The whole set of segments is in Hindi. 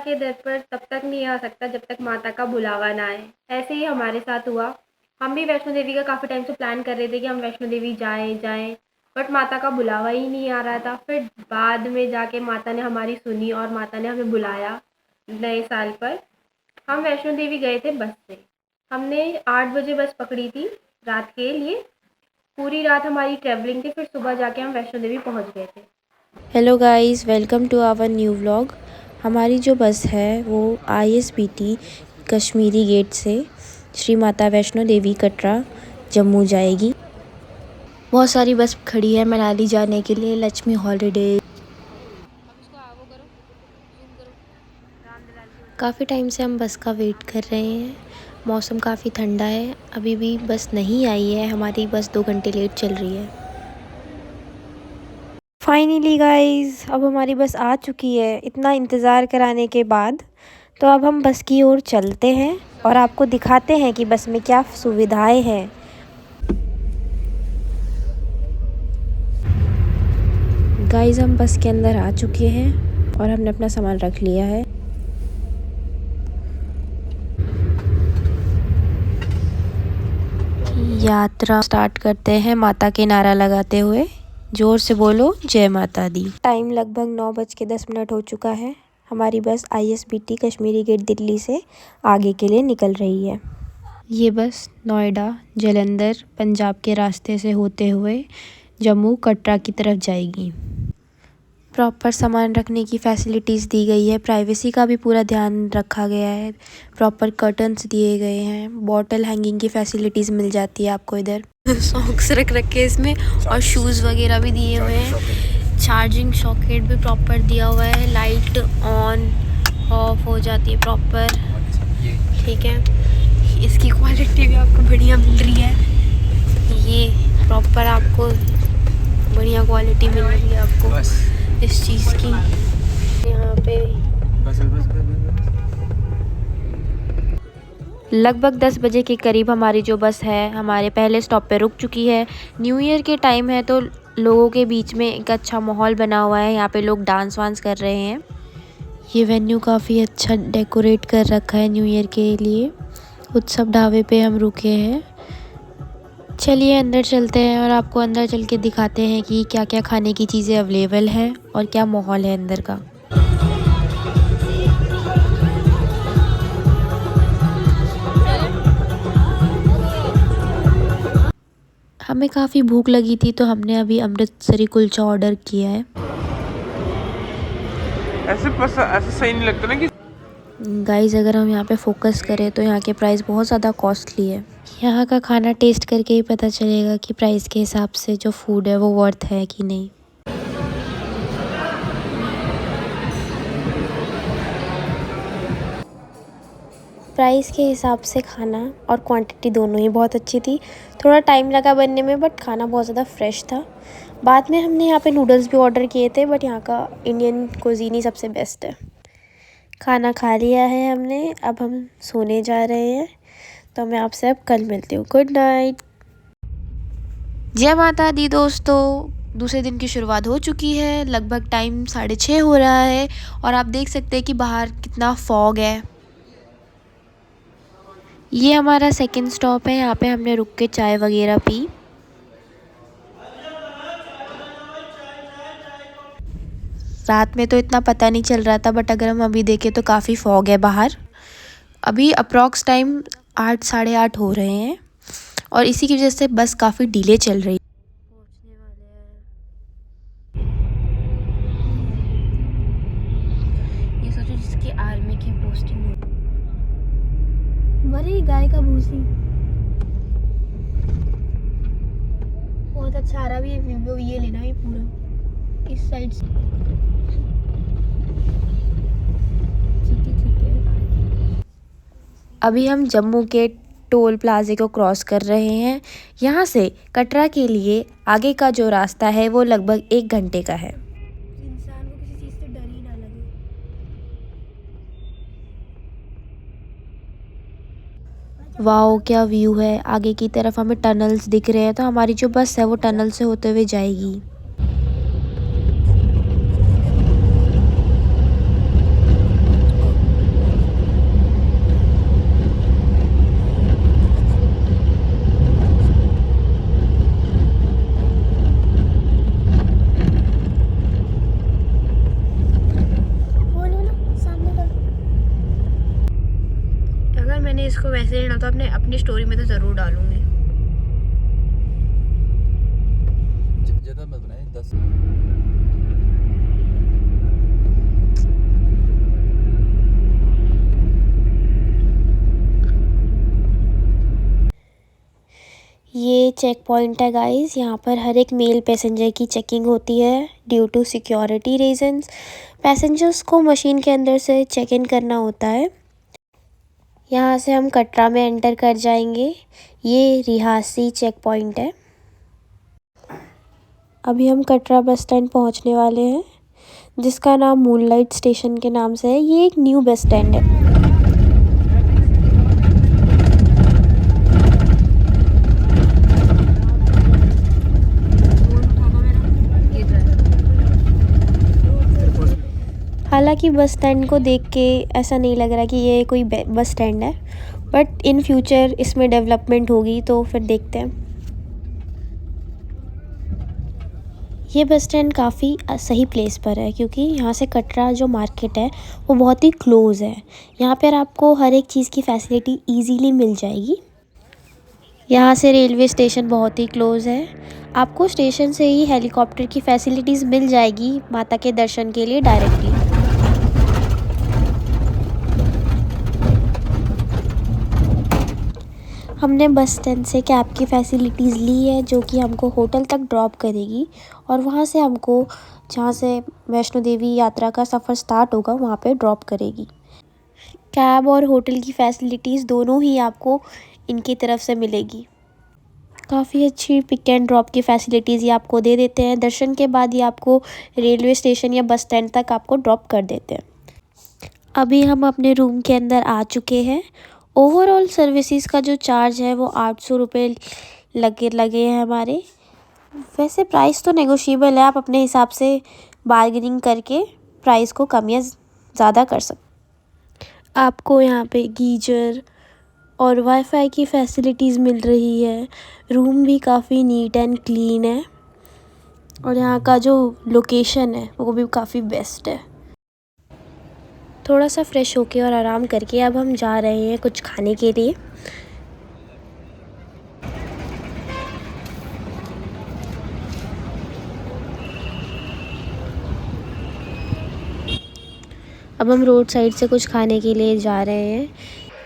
के दर पर तब तक नहीं आ सकता जब तक माता का बुलावा ना आए। ऐसे ही हमारे साथ हुआ। हम भी वैष्णो देवी का काफ़ी टाइम से प्लान कर रहे थे कि हम वैष्णो देवी जाएँ, बट माता का बुलावा ही नहीं आ रहा था। फिर बाद में जाके माता ने हमारी सुनी और माता ने हमें बुलाया नए साल पर। हम वैष्णो देवी गए थे बस से। हमने 8 बजे बस पकड़ी थी रात के लिए। पूरी रात हमारी ट्रैवलिंग थी, फिर सुबह जाके हम वैष्णो देवी पहुँच गए थे। Hello guys, welcome to our new vlog. हमारी जो बस है वो ISBT कश्मीरी गेट से श्री माता वैष्णो देवी कटरा जम्मू जाएगी। बहुत सारी बस खड़ी है मनाली जाने के लिए, लक्ष्मी हॉलीडे। काफ़ी टाइम से हम बस का वेट कर रहे हैं। मौसम काफ़ी ठंडा है, अभी भी बस नहीं आई है। हमारी बस 2 घंटे लेट चल रही है। फाइनली गाइस, अब हमारी बस आ चुकी है इतना इंतज़ार कराने के बाद। तो अब हम बस की ओर चलते हैं और आपको दिखाते हैं कि बस में क्या सुविधाएं हैं। गाइस, हम बस के अंदर आ चुके हैं और हमने अपना सामान रख लिया है। यात्रा स्टार्ट करते हैं माता के नारा लगाते हुए। जोर से बोलो जय माता दी। टाइम लगभग 9:10 हो चुका है। हमारी बस ISBT कश्मीरी गेट दिल्ली से आगे के लिए निकल रही है। ये बस नोएडा जालंधर पंजाब के रास्ते से होते हुए जम्मू कटरा की तरफ जाएगी। प्रॉपर सामान रखने की फैसिलिटीज़ दी गई है। प्राइवेसी का भी पूरा ध्यान रखा गया है। प्रॉपर कर्टन्स दिए गए हैं। बॉटल हैंगिंग की फैसिलिटीज़ मिल जाती है आपको इधर। सॉक्स रख रखे इसमें और शूज़ वगैरह भी दिए हुए हैं। चार्जिंग सॉकेट भी प्रॉपर दिया हुआ है। लाइट ऑन ऑफ हो जाती है प्रॉपर, ठीक है। इसकी क्वालिटी भी आपको बढ़िया मिल रही है। ये प्रॉपर आपको बढ़िया क्वालिटी मिल रही है आपको इस चीज़ की। यहाँ पे लगभग 10 बजे के करीब हमारी जो बस है हमारे पहले स्टॉप पे रुक चुकी है। न्यू ईयर के टाइम है तो लोगों के बीच में एक अच्छा माहौल बना हुआ है। यहाँ पे लोग डांस वांस कर रहे हैं। ये वेन्यू काफ़ी अच्छा डेकोरेट कर रखा है न्यू ईयर के लिए। उत्सव ढाबे पे हम रुके हैं। चलिए अंदर चलते हैं और आपको अंदर चल के दिखाते हैं कि क्या क्या खाने की चीज़ें अवेलेबल हैं और क्या माहौल है अंदर का। हमें काफ़ी भूख लगी थी तो हमने अभी अमृतसरी कुलचा ऑर्डर किया है। ऐसे सही नहीं लगता ना कि गाइस, अगर हम यहाँ पे फोकस करें तो यहाँ के प्राइस बहुत ज़्यादा कॉस्टली है। यहाँ का खाना टेस्ट करके ही पता चलेगा कि प्राइस के हिसाब से जो फूड है वो वर्थ है कि नहीं। प्राइस के हिसाब से खाना और क्वांटिटी दोनों ही बहुत अच्छी थी। थोड़ा टाइम लगा बनने में बट खाना बहुत ज़्यादा फ्रेश था। बाद में हमने यहाँ पे नूडल्स भी ऑर्डर किए थे बट यहाँ का इंडियन कुजीन ही सबसे बेस्ट है। खाना खा लिया है हमने, अब हम सोने जा रहे हैं। तो मैं आपसे अब कल मिलती हूँ। Good night. जय माता दी दोस्तों। दूसरे दिन की शुरुआत हो चुकी है। लगभग टाइम 6:30 हो रहा है और आप देख सकते हैं कि बाहर कितना फॉग है। ये हमारा सेकंड स्टॉप है। यहाँ पे हमने रुक के चाय वगैरह पी। रात में तो इतना पता नहीं चल रहा था बट अगर हम अभी देखें तो काफ़ी फॉग है बाहर। अभी अप्रॉक्स टाइम 8 साढ़े 8 हो रहे हैं और इसी की वजह से बस काफ़ी डिले चल रही है। ये सोचो जिसकी आर्मी की पोस्टिंग हो। बड़ी गाय का भूसी बहुत अच्छा आ रहा है। ये लेना है पूरा इस साइड से। ठीक है। अभी हम जम्मू के टोल प्लाजे को क्रॉस कर रहे हैं। यहाँ से कटरा के लिए आगे का जो रास्ता है वो लगभग 1 घंटे का है। इंसान को किसी चीज़ से डर ही ना लगे। वाओ, क्या व्यू है। आगे की तरफ हमें टनल्स दिख रहे हैं तो हमारी जो बस है वो टनल से होते हुए जाएगी। यार मैंने इसको वैसे लेना तो अपनी स्टोरी में तो ज़रूर डालूंगी। ज़्यादा मत बनाए 10। ये चेक पॉइंट है गाइस, यहाँ पर हर एक मेल पैसेंजर की चेकिंग होती है due to security reasons. Passengers को मशीन के अंदर से चेक इन करना होता है। यहाँ से हम कटरा में एंटर कर जाएंगे। ये रिहासी चेक पॉइंट है। अभी हम कटरा बस स्टैंड पहुँचने वाले हैं, जिसका नाम मूनलाइट स्टेशन के नाम से है। ये एक न्यू बस स्टैंड है। हालांकि बस स्टैंड को देख के ऐसा नहीं लग रहा कि ये कोई बस स्टैंड है, बट इन फ्यूचर इसमें डेवलपमेंट होगी तो फिर देखते हैं। ये बस स्टैंड काफ़ी सही प्लेस पर है, क्योंकि यहाँ से कटरा जो मार्केट है वो बहुत ही क्लोज़ है। यहाँ पर आपको हर एक चीज़ की फैसिलिटी इजीली मिल जाएगी। यहाँ से रेलवे स्टेशन बहुत ही क्लोज़ है। आपको स्टेशन से ही हेलीकॉप्टर की फैसिलिटीज़ मिल जाएगी माता के दर्शन के लिए डायरेक्टली। हमने बस स्टैंड से कैब की फ़ैसिलिटीज़ ली है, जो कि हमको होटल तक ड्रॉप करेगी और वहाँ से हमको जहाँ से वैष्णो देवी यात्रा का सफ़र स्टार्ट होगा वहाँ पे ड्रॉप करेगी। कैब और होटल की फ़ैसिलिटीज़ दोनों ही आपको इनकी तरफ से मिलेगी। काफ़ी अच्छी पिक एंड ड्रॉप की फ़ैसिलिटीज़ ये आपको दे देते हैं। दर्शन के बाद ये आपको रेलवे स्टेशन या बस स्टैंड तक आपको ड्रॉप कर देते हैं। अभी हम अपने रूम के अंदर आ चुके हैं। ओवरऑल सर्विसेज का जो चार्ज है वो 800 रुपये लगे हैं हमारे। वैसे प्राइस तो नेगोशिएबल है, आप अपने हिसाब से बार्गेनिंग करके प्राइस को कम या ज़्यादा कर सकते। आपको यहाँ पे गीजर और वाईफाई की फैसिलिटीज़ मिल रही है। रूम भी काफ़ी नीट एंड क्लीन है और यहाँ का जो लोकेशन है वो भी काफ़ी बेस्ट है। थोड़ा सा फ्रेश होके और आराम करके अब हम जा रहे हैं कुछ खाने के लिए। अब हम रोड साइड से कुछ खाने के लिए जा रहे हैं।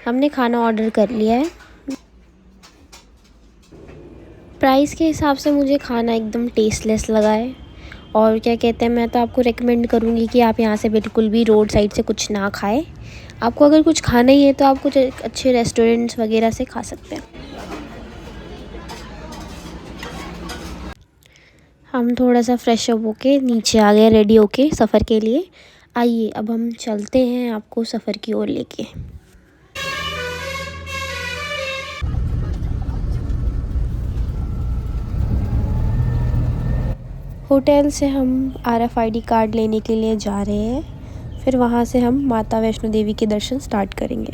हमने खाना ऑर्डर कर लिया है। प्राइस के हिसाब से मुझे खाना एकदम टेस्टलेस लगा है और क्या कहते हैं, मैं तो आपको रेकमेंड करूँगी कि आप यहाँ से बिल्कुल भी रोड साइड से कुछ ना खाएं। आपको अगर कुछ खाना ही है तो आप कुछ अच्छे रेस्टोरेंट्स वगैरह से खा सकते हैं। हम थोड़ा सा फ्रेश अप होके नीचे आ गए रेडी होके सफ़र के लिए। आइए अब हम चलते हैं आपको सफ़र की ओर लेके। होटल से हम RFID कार्ड लेने के लिए जा रहे हैं। फिर वहाँ से हम माता वैष्णो देवी के दर्शन स्टार्ट करेंगे।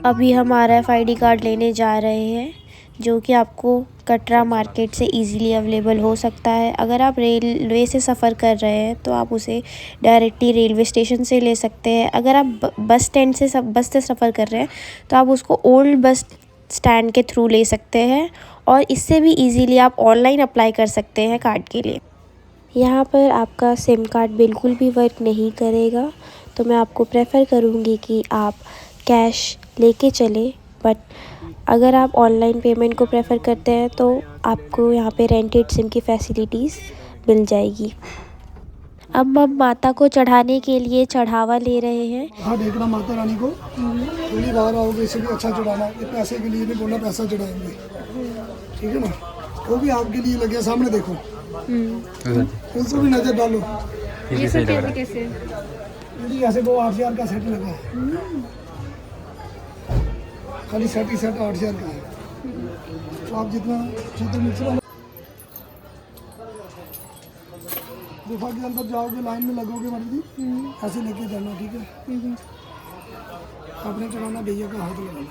अभी हम RFID कार्ड लेने जा रहे हैं, जो कि आपको कटरा मार्केट से इजीली अवेलेबल हो सकता है। अगर आप रेलवे से सफ़र कर रहे हैं तो आप उसे डायरेक्टली रेलवे स्टेशन से ले सकते हैं। अगर आप बस से सफ़र कर रहे हैं तो आप उसको ओल्ड बस स्टैंड के थ्रू ले सकते हैं और इससे भी इजीली आप ऑनलाइन अप्लाई कर सकते हैं कार्ड के लिए। यहाँ पर आपका सिम कार्ड बिल्कुल भी वर्क नहीं करेगा, तो मैं आपको प्रेफर करूँगी कि आप कैश लेके चलें। बट अगर आप ऑनलाइन पेमेंट को प्रेफर करते हैं तो आपको यहाँ पे रेंटेड सिम की फैसिलिटीज़ मिल जाएगी। अब हम माता को चढ़ाने के लिए चढ़ावा ले रहे हैं। हाँ, देखना माता रानी को थोड़ी बाहर आओगे, इसे भी अच्छा चढ़ाना। ये पैसे के लिए नहीं बोलना, पैसा चढ़ाएंगे, ठीक है ना। वो भी आपके लिए लगे, सामने देखो, उसको भी नज़र डालो। ये सब कैसे ऐसे वो 8,000 का सेट लगा है, खाली सेट ही सेट 8,000 का है। तो आप जितना मिक्सर गुफा के अंदर जाओगे, लाइन में लगोगे, मतलब ऐसे लेके जाना, ठीक है। आपने चढ़ाना, भैया का हाथ लगाना।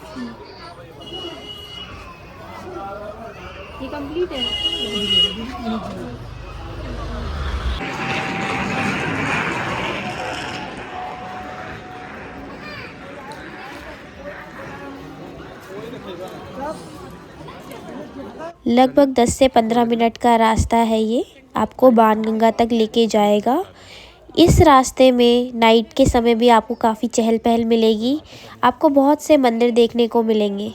ये कंप्लीट है। लगभग 10 से 15 मिनट का रास्ता है ये, आपको बाणगंगा तक लेके जाएगा। इस रास्ते में नाइट के समय भी आपको काफ़ी चहल पहल मिलेगी, आपको बहुत से मंदिर देखने को मिलेंगे।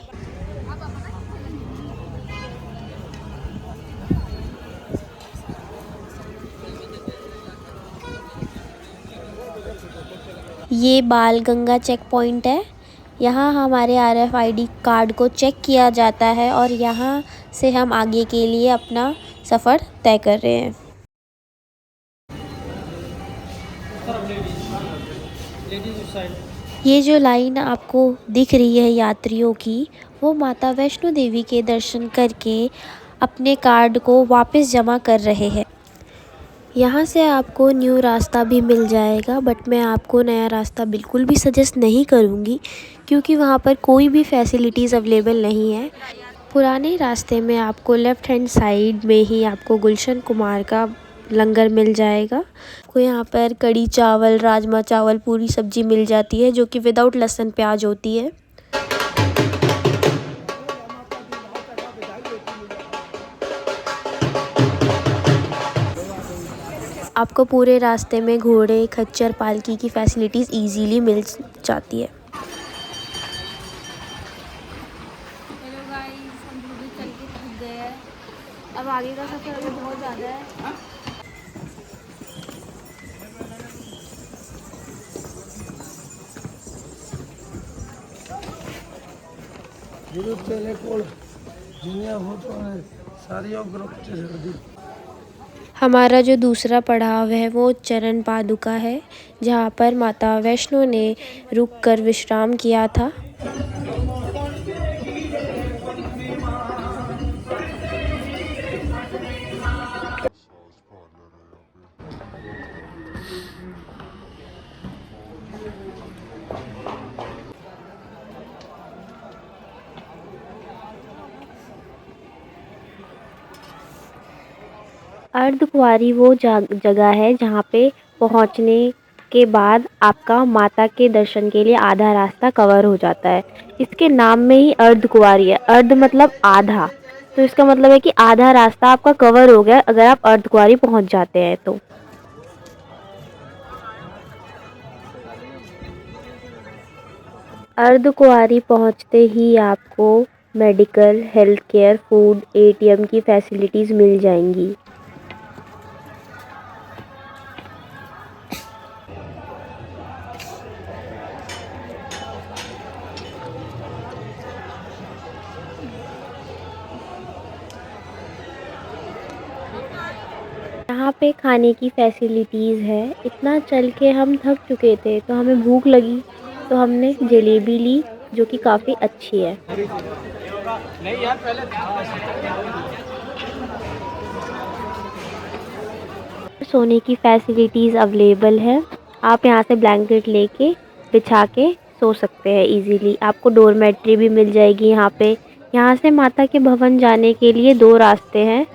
ये बालगंगा चेक पॉइंट है, यहाँ हमारे RFID कार्ड को चेक किया जाता है और यहाँ से हम आगे के लिए अपना सफ़र तय कर रहे हैं। ये जो लाइन आपको दिख रही है यात्रियों की, वो माता वैष्णो देवी के दर्शन करके अपने कार्ड को वापस जमा कर रहे हैं। यहाँ से आपको न्यू रास्ता भी मिल जाएगा, बट मैं आपको नया रास्ता बिल्कुल भी सजेस्ट नहीं करूँगी क्योंकि वहाँ पर कोई भी फैसिलिटीज़ अवेलेबल नहीं है। पुराने रास्ते में आपको लेफ़्ट हैंड साइड में ही आपको गुलशन कुमार का लंगर मिल जाएगा। आपको यहाँ पर कड़ी चावल, राजमा चावल, पूरी सब्जी मिल जाती है जो कि विदाउट लहसुन प्याज होती है। आपको पूरे रास्ते में घोड़े, खच्चर, पालकी की फैसिलिटीज़ इजीली मिल जाती है। हेलो गाइस, हम दूर चल के थक गए हैं। अब आगे का सफ़र अभी बहुत ज़्यादा है। हमारा जो दूसरा पड़ाव है वो चरण पादुका है, जहाँ पर माता वैष्णो ने रुक कर विश्राम किया था। अर्धकुंवारी वो जगह है जहाँ पे पहुँचने के बाद आपका माता के दर्शन के लिए आधा रास्ता कवर हो जाता है। इसके नाम में ही अर्धकुंवारी है, अर्ध मतलब आधा, तो इसका मतलब है कि आधा रास्ता आपका कवर हो गया अगर आप अर्धकुंवारी पहुँच जाते हैं तो। अर्धकुंवारी पहुँचते ही आपको medical, health care, food, ATM की फैसिलिटीज़ मिल जाएंगी। यहाँ पे खाने की फैसिलिटीज़ है। इतना चल के हम थक चुके थे तो हमें भूख लगी, तो हमने जलेबी ली जो कि काफ़ी अच्छी है। सोने की फैसिलिटीज़ अवेलेबल है, आप यहाँ से ब्लैंकेट लेके बिछा के सो सकते हैं इजीली। आपको डोरमेट्री भी मिल जाएगी यहाँ पे। यहाँ से माता के भवन जाने के लिए 2 रास्ते हैं,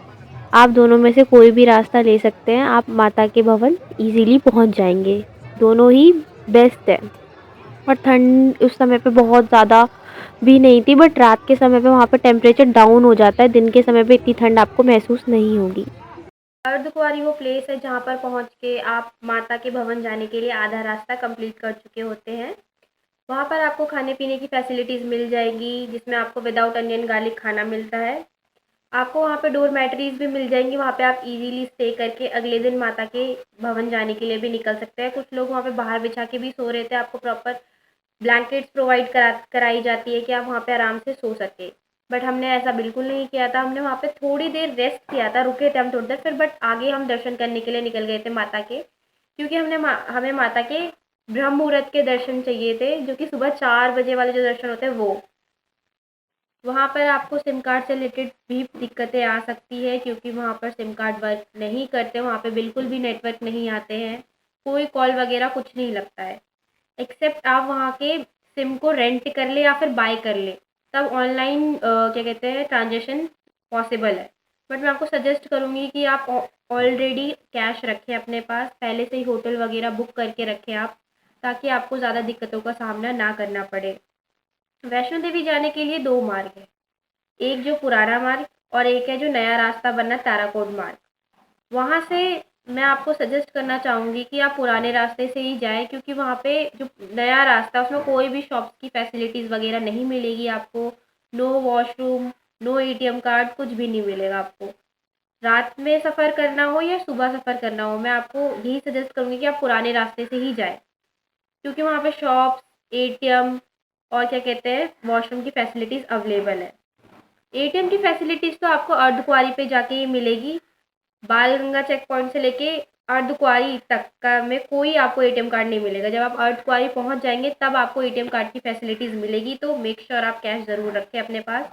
आप दोनों में से कोई भी रास्ता ले सकते हैं, आप माता के भवन इजीली पहुँच जाएंगे। दोनों ही बेस्ट है। और ठंड उस समय पे बहुत ज़्यादा भी नहीं थी, बट रात के समय पे वहाँ पे टेम्परेचर डाउन हो जाता है, दिन के समय पे इतनी ठंड आपको महसूस नहीं होगी। अर्धकुंवारी वो प्लेस है जहाँ पर पहुँच के आप माता के भवन जाने के लिए आधा रास्ता कंप्लीट कर चुके होते हैं। वहाँ पर आपको खाने पीने की फैसिलिटीज़ मिल जाएगी, जिसमें आपको विदाउट अनियन गार्लिक खाना मिलता है। आपको वहाँ पे डोरमेट्रीज़ भी मिल जाएंगी, वहाँ पे आप इजीली स्टे करके अगले दिन माता के भवन जाने के लिए भी निकल सकते हैं। कुछ लोग वहाँ पे बाहर बिछा के भी सो रहे थे, आपको प्रॉपर ब्लैंकेट्स प्रोवाइड कराई जाती है कि आप वहाँ पे आराम से सो सके। बट हमने ऐसा बिल्कुल नहीं किया था, हमने वहाँ पे थोड़ी देर रेस्ट किया था, रुके थे हम थोड़ी देर, फिर बट आगे हम दर्शन करने के लिए निकल गए थे माता के, क्योंकि हमें माता के ब्रह्म मुहूर्त के दर्शन चाहिए थे, जो कि सुबह 4 बजे वाले जो दर्शन होते हैं वो। वहाँ पर आपको सिम कार्ड से रिलेटेड भी दिक्कतें आ सकती है, क्योंकि वहाँ पर सिम कार्ड वर्क नहीं करते, वहाँ पे बिल्कुल भी नेटवर्क नहीं आते हैं, कोई कॉल वगैरह कुछ नहीं लगता है, एक्सेप्ट आप वहाँ के सिम को रेंट कर ले या फिर बाय कर ले, तब ऑनलाइन क्या कहते हैं ट्रांजेक्शन पॉसिबल है। बट मैं आपको सजेस्ट करूँगी कि आप ऑलरेडी कैश रखें अपने पास, पहले से ही होटल वगैरह बुक करके रखें आप, ताकि आपको ज़्यादा दिक्कतों का सामना ना करना पड़े। वैष्णो देवी जाने के लिए 2 मार्ग है, एक जो पुराना मार्ग और एक है जो नया रास्ता बना ताराकोट मार्ग। वहाँ से मैं आपको सजेस्ट करना चाहूँगी कि आप पुराने रास्ते से ही जाएँ, क्योंकि वहाँ पे जो नया रास्ता है उसमें कोई भी शॉप्स की फैसिलिटीज़ वगैरह नहीं मिलेगी आपको। No washroom, no ATM card, कुछ भी नहीं मिलेगा आपको। रात में सफ़र करना हो या सुबह सफ़र करना हो, मैं आपको यही सजेस्ट करूँगी कि आप पुराने रास्ते से ही जाएँ, क्योंकि वहाँ पे शॉप्स, एटीएम और क्या कहते हैं वॉशरूम की फैसिलिटीज़ अवेलेबल है। एटीएम की फैसिलिटीज़ तो आपको अर्धकुंवारी पे जाके ही मिलेगी। बाल गंगा चेक पॉइंट से लेके अर्धकुंवारी तक का में कोई आपको एटीएम कार्ड नहीं मिलेगा। जब आप अर्धकुंवारी पहुंच जाएंगे तब आपको एटीएम कार्ड की फैसिलिटीज़ मिलेगी, तो मेक श्योर आप कैश ज़रूर रखें अपने पास।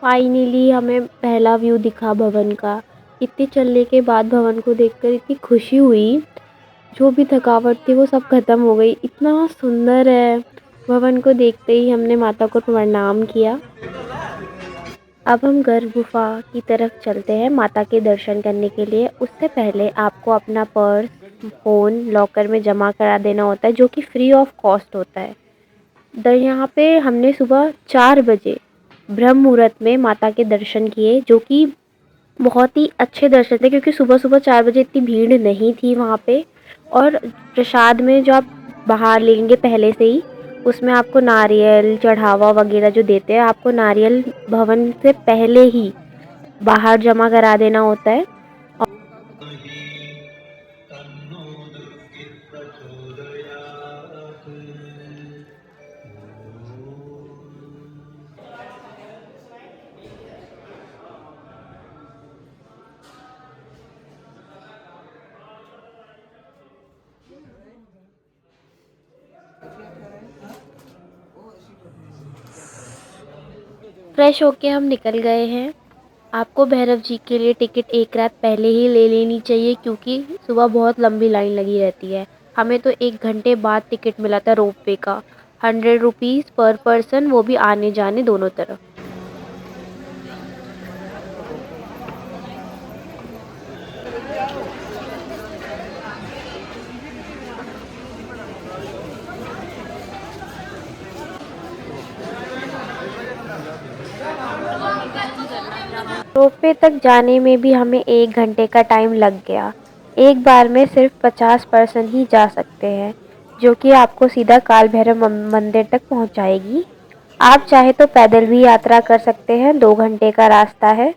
फाइनली हमें पहला व्यू दिखा भवन का। इतने चलने के बाद भवन को देखकर इतनी खुशी हुई, जो भी थकावट थी वो सब खत्म हो गई। इतना सुंदर है। भवन को देखते ही हमने माता को प्रणाम किया। अब हम गर्भ गुफा की तरफ चलते हैं माता के दर्शन करने के लिए। उससे पहले आपको अपना पर्स, फ़ोन लॉकर में जमा करा देना होता है, जो कि फ्री ऑफ कॉस्ट होता है। यहाँ पे हमने सुबह 4 बजे ब्रह्म मुहूर्त में माता के दर्शन किए, जो कि बहुत ही अच्छे दर्शन थे, क्योंकि सुबह-सुबह 4 बजे इतनी भीड़ नहीं थी वहाँ पे। और प्रसाद में जो आप बाहर लेंगे पहले से ही, उसमें आपको नारियल चढ़ावा वगैरह जो देते हैं, आपको नारियल भवन से पहले ही बाहर जमा करा देना होता है। फ्रेश होके हम निकल गए हैं। आपको भैरव जी के लिए टिकट एक रात पहले ही ले लेनी चाहिए, क्योंकि सुबह बहुत लंबी लाइन लगी रहती है। हमें तो 1 घंटे बाद टिकट मिला था रोपवे का, 100 रुपीज़ पर पर्सन, वो भी आने जाने दोनों तरफ। रोपवे तक जाने में भी हमें 1 घंटे का टाइम लग गया। एक बार में सिर्फ 50% ही जा सकते हैं, जो कि आपको सीधा काल भैरव मंदिर तक पहुंचाएगी। आप चाहे तो पैदल भी यात्रा कर सकते हैं, 2 घंटे का रास्ता है।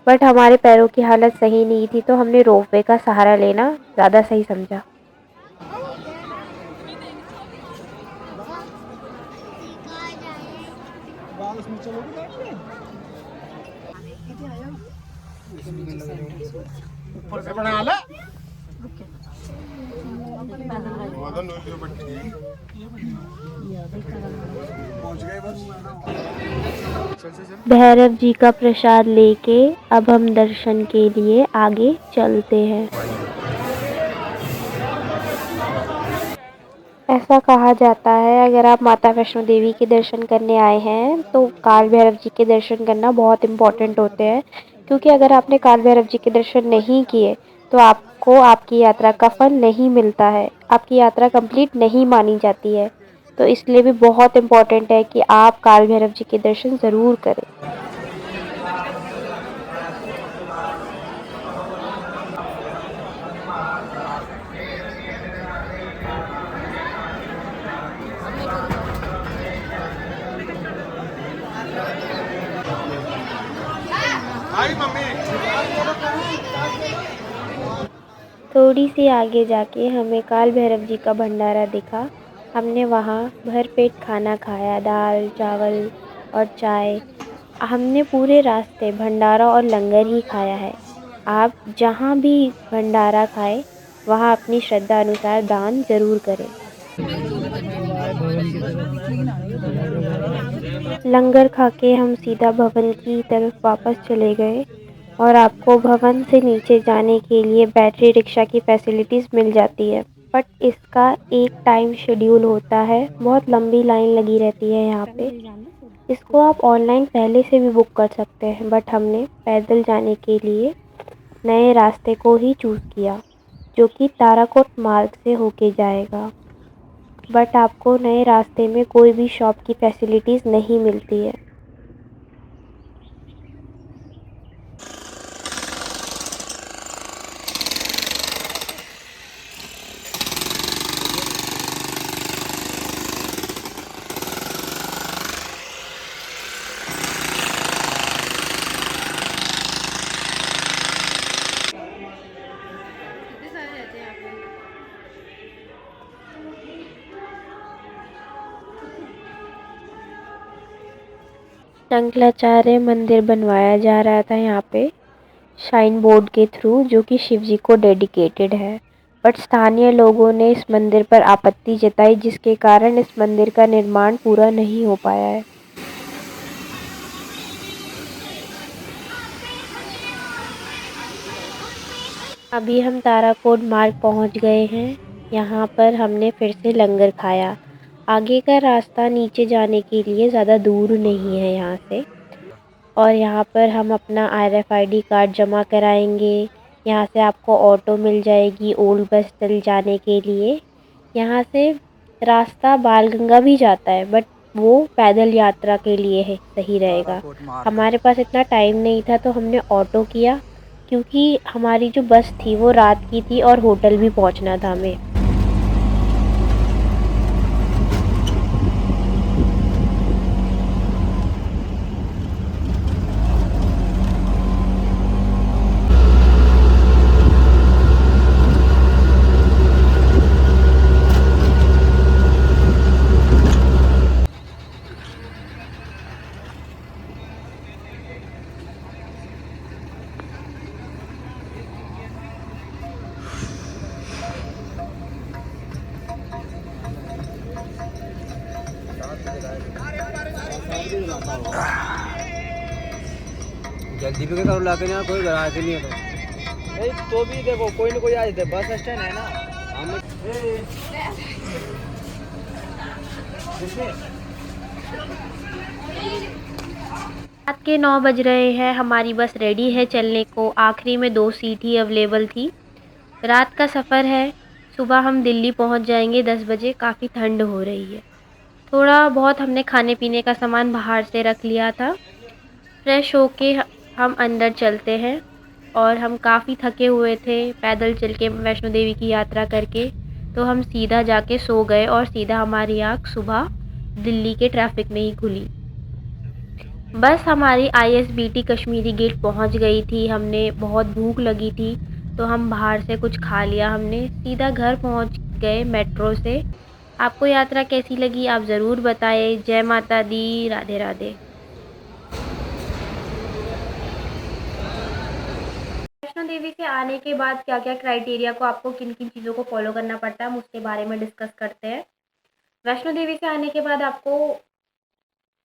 बट हमारे पैरों की हालत सही नहीं थी, तो हमने रोपवे का सहारा लेना ज़्यादा सही समझा। भैरव जी का प्रसाद लेके अब हम दर्शन के लिए आगे चलते हैं। ऐसा कहा जाता है, अगर आप माता वैष्णो देवी के दर्शन करने आए हैं तो काल भैरव जी के दर्शन करना बहुत इम्पोर्टेंट होते हैं, क्योंकि अगर आपने काल भैरव जी के दर्शन नहीं किए तो आपको आपकी यात्रा का फल नहीं मिलता है, आपकी यात्रा कंप्लीट नहीं मानी जाती है। तो इसलिए भी बहुत इम्पोर्टेंट है कि आप काल भैरव जी के दर्शन ज़रूर करें। थोड़ी सी आगे जाके हमें काल भैरव जी का भंडारा दिखा। हमने वहाँ भरपेट खाना खाया, दाल चावल और चाय। हमने पूरे रास्ते भंडारा और लंगर ही खाया है। आप जहाँ भी भंडारा खाएं, वहाँ अपनी श्रद्धा अनुसार दान ज़रूर करें। लंगर खा के हम सीधा भवन की तरफ वापस चले गए, और आपको भवन से नीचे जाने के लिए बैटरी रिक्शा की फैसिलिटीज़ मिल जाती है। बट इसका एक टाइम शेड्यूल होता है, बहुत लंबी लाइन लगी रहती है यहाँ पे। इसको आप ऑनलाइन पहले से भी बुक कर सकते हैं, बट हमने पैदल जाने के लिए नए रास्ते को ही चूज़ किया, जो कि ताराकोट मार्ग से होके जाएगा। बट आपको नए रास्ते में कोई भी शॉप की फैसिलिटीज़ नहीं मिलती है। शंकराचार्य मंदिर बनवाया जा रहा था यहाँ पे शाइन बोर्ड के थ्रू, जो कि शिव जी को डेडिकेटेड है। बट स्थानीय लोगों ने इस मंदिर पर आपत्ति जताई, जिसके कारण इस मंदिर का निर्माण पूरा नहीं हो पाया है। अभी हम ताराकोट मार्ग पहुँच गए हैं। यहाँ पर हमने फिर से लंगर खाया। आगे का रास्ता नीचे जाने के लिए ज़्यादा दूर नहीं है यहाँ से। और यहाँ पर हम अपना RFID कार्ड जमा कराएंगे। यहाँ से आपको ऑटो मिल जाएगी ओल्ड बस स्टैंड जाने के लिए। यहाँ से रास्ता बालगंगा भी जाता है, बट वो पैदल यात्रा के लिए है, सही रहेगा। हमारे पास इतना टाइम नहीं था तो हमने ऑटो किया, क्योंकि हमारी जो बस थी वो रात की थी और होटल भी पहुँचना था हमें। जल्दी भी करो लाके यहाँ कोई घर आके नहीं है भाई, तो भी देखो कोई ना कोई आ जाते, बस स्टैंड है ना। रात के 9 बज रहे हैं। हमारी बस रेडी है चलने को। आखिरी में 2 सीट ही अवेलेबल थी। रात का सफ़र है। सुबह हम दिल्ली पहुंच जाएंगे 10 बजे। काफ़ी ठंड हो रही है। थोड़ा बहुत हमने खाने पीने का सामान बाहर से रख लिया था। फ्रेश होके हम अंदर चलते हैं। और हम काफ़ी थके हुए थे पैदल चल के वैष्णो देवी की यात्रा करके, तो हम सीधा जाके सो गए और सीधा हमारी आँख सुबह दिल्ली के ट्रैफिक में ही खुली। बस हमारी ISBT कश्मीरी गेट पहुंच गई थी। हमने बहुत भूख लगी थी तो हम बाहर से कुछ खा लिया। हमने सीधा घर पहुंच गए मेट्रो से। आपको यात्रा कैसी लगी आप ज़रूर बताएं। जय माता दी, राधे राधे। वैष्णो देवी से आने के बाद क्या क्या क्राइटेरिया को आपको किन किन चीज़ों को फॉलो करना पड़ता है, हम उसके बारे में डिस्कस करते हैं। वैष्णो देवी से आने के बाद आपको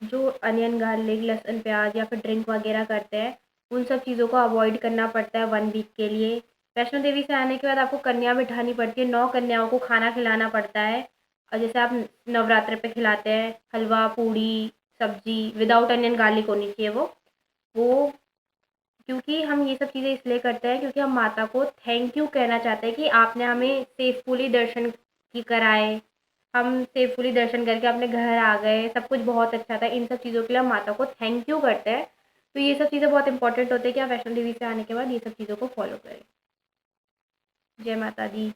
जो अनियन गार्लिक लहसुन प्याज या फिर ड्रिंक वगैरह करते हैं, उन सब चीज़ों को अवॉइड करना पड़ता है 1 वीक के लिए। वैष्णो देवी से आने के बाद आपको कन्या बिठानी पड़ती है। 9 कन्याओं को खाना खिलाना पड़ता है। और जैसे आप नवरात्र पे खिलाते हैं हलवा पूड़ी सब्जी, विदाउट अनियन गार्लिक होनी चाहिए वो क्योंकि हम ये सब चीज़ें इसलिए करते हैं क्योंकि हम माता को थैंक यू कहना चाहते हैं कि आपने हमें सेफफुली दर्शन की कराए। हम सेफफुली दर्शन करके अपने घर आ गए, सब कुछ बहुत अच्छा था। इन सब चीज़ों के लिए हम माता को थैंक यू करते हैं। तो ये सब चीज़ें बहुत इंपॉर्टेंट होती है कि आप वैष्णो देवी से आने के बाद ये सब चीज़ों को फॉलो करें। जय माता दी।